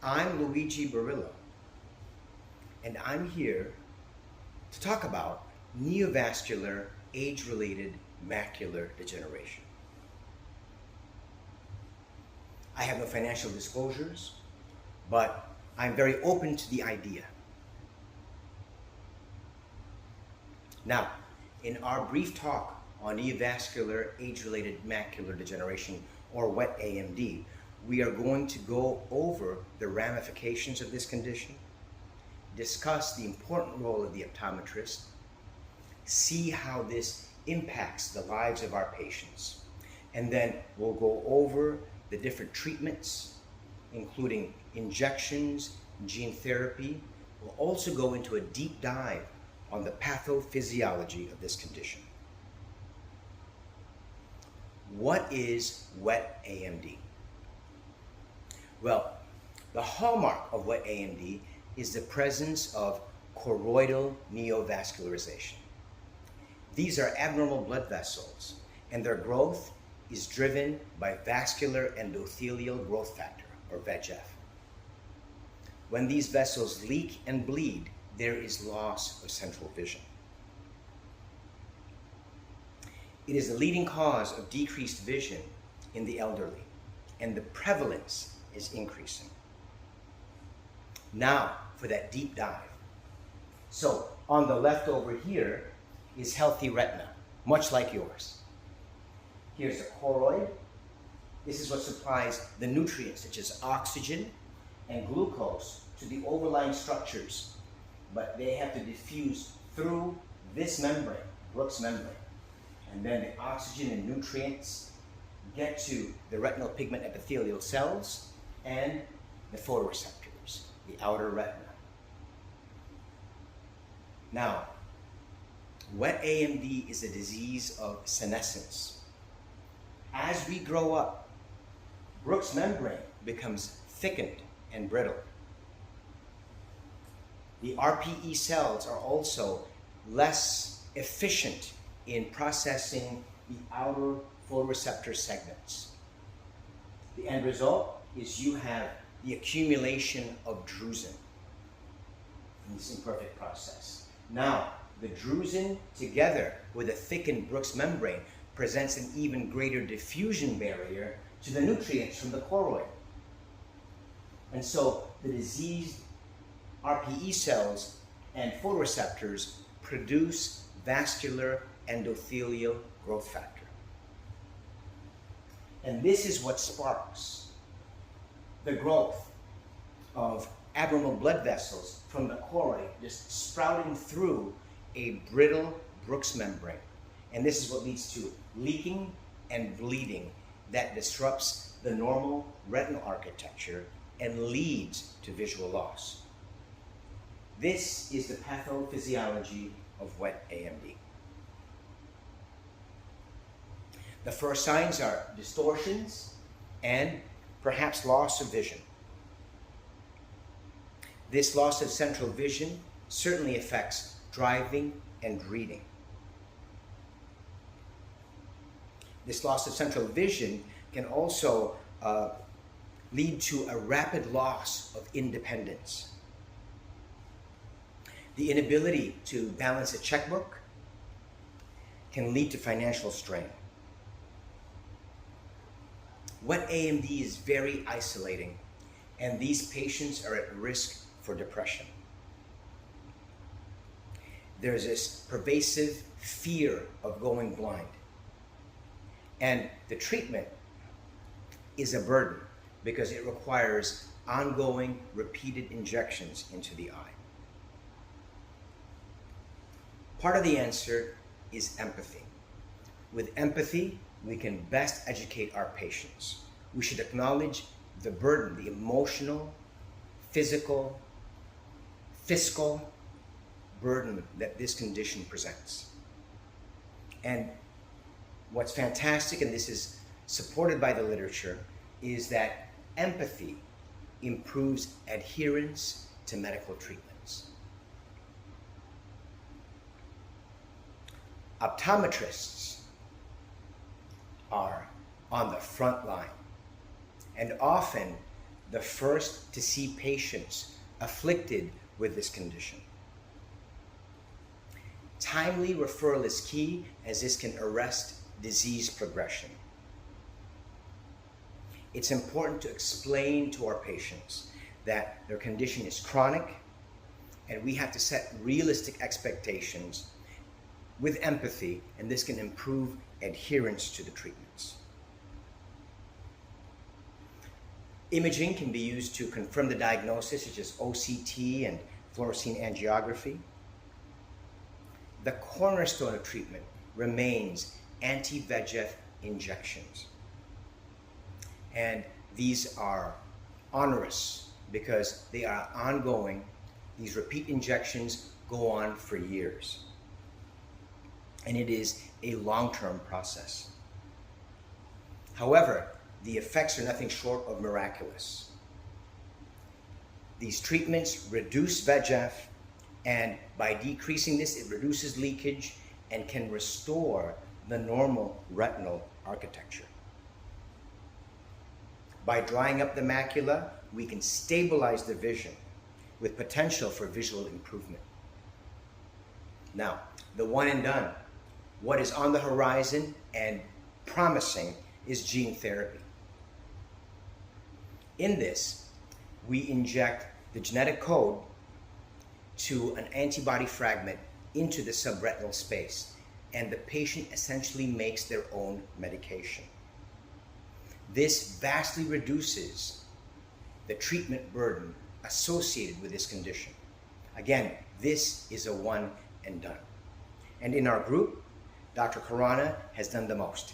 I'm Luigi Barillo, and I'm here to talk about neovascular age-related macular degeneration. I have no financial disclosures, but I'm very open to the idea. Now, in our brief talk on neovascular age-related macular degeneration, or wet AMD, we are going to go over the ramifications of this condition, discuss the important role of the optometrist, see how this impacts the lives of our patients, and then we'll go over the different treatments, including injections, gene therapy. We'll also go into a deep dive on the pathophysiology of this condition. What is wet AMD? Well, the hallmark of wet AMD is the presence of choroidal neovascularization. These are abnormal blood vessels, and their growth is driven by vascular endothelial growth factor, or VEGF. When these vessels leak and bleed, there is loss of central vision. It is the leading cause of decreased vision in the elderly, and the prevalence is increasing. Now for that deep dive. So on the left over here is healthy retina, much like yours. Here's the choroid. This is what supplies the nutrients such as oxygen and glucose to the overlying structures, but they have to diffuse through this membrane, Brooks membrane. And then the oxygen and nutrients get to the retinal pigment epithelial cells and the photoreceptors, the outer retina. Now, wet AMD is a disease of senescence. As we grow up, Brooks membrane becomes thickened and brittle. The RPE cells are also less efficient in processing the outer photoreceptor segments. The end result is you have the accumulation of drusen in this imperfect process. Now, the drusen together with a thickened Brooks membrane presents an even greater diffusion barrier to the nutrients from the choroid. And so the diseased RPE cells and photoreceptors produce vascular endothelial growth factor. And this is what sparks the growth of abnormal blood vessels from the choroid just sprouting through a brittle Brooks membrane. And this is what leads to leaking and bleeding that disrupts the normal retinal architecture and leads to visual loss. This is the pathophysiology of wet AMD. The first signs are distortions and perhaps loss of vision. This loss of central vision certainly affects driving and reading. This loss of central vision can also lead to a rapid loss of independence. The inability to balance a checkbook can lead to financial strain. Wet AMD is very isolating, and these patients are at risk for depression. There's this pervasive fear of going blind, and the treatment is a burden because it requires ongoing, repeated injections into the eye. Part of the answer is empathy. With empathy, we can best educate our patients. We should acknowledge the burden, the emotional, physical, fiscal burden that this condition presents. And what's fantastic, and this is supported by the literature, is that empathy improves adherence to medical treatments. Optometrists are on the front line, and often the first to see patients afflicted with this condition. Timely referral is key, as this can arrest disease progression. It's important to explain to our patients that their condition is chronic, and we have to set realistic expectations with empathy, and this can improve adherence to the treatments. Imaging can be used to confirm the diagnosis, such as OCT and fluorescein angiography. The cornerstone of treatment remains anti-VEGF injections. And these are onerous because they are ongoing. These repeat injections go on for years. And it is a long-term process. However, the effects are nothing short of miraculous. These treatments reduce VEGF, and by decreasing this, it reduces leakage and can restore the normal retinal architecture. By drying up the macula, we can stabilize the vision with potential for visual improvement. Now, the one and done. What is on the horizon and promising is gene therapy. In this, we inject the genetic code to an antibody fragment into the subretinal space, and the patient essentially makes their own medication. This vastly reduces the treatment burden associated with this condition. Again, this is a one and done. And in our group, Dr. Khurana has done the most.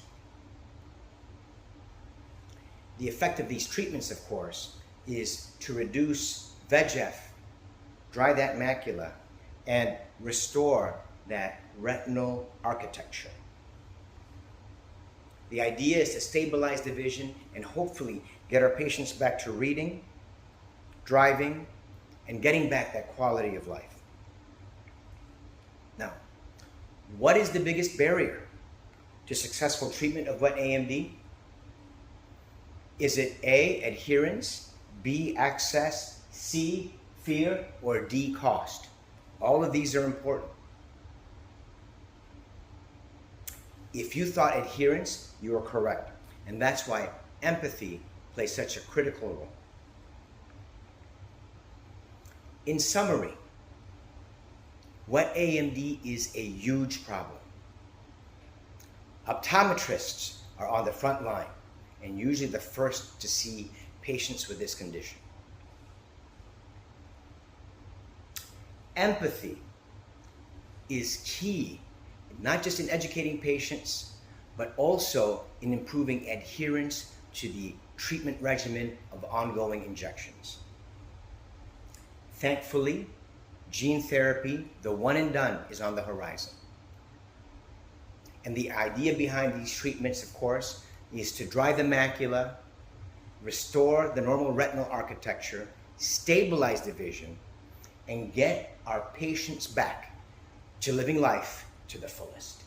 The effect of these treatments, of course, is to reduce VEGF, dry that macula, and restore that retinal architecture. The idea is to stabilize the vision and hopefully get our patients back to reading, driving, and getting back that quality of life. Now, what is the biggest barrier to successful treatment of wet AMD? Is it A, adherence, B, access, C, fear, or D, cost? All of these are important. If you thought adherence, you are correct. And that's why empathy plays such a critical role. In summary, wet AMD is a huge problem. Optometrists are on the front line and usually the first to see patients with this condition. Empathy is key, not just in educating patients, but also in improving adherence to the treatment regimen of ongoing injections. Thankfully, gene therapy, the one and done, is on the horizon. And the idea behind these treatments, of course, is to dry the macula, restore the normal retinal architecture, stabilize the vision, and get our patients back to living life to the fullest.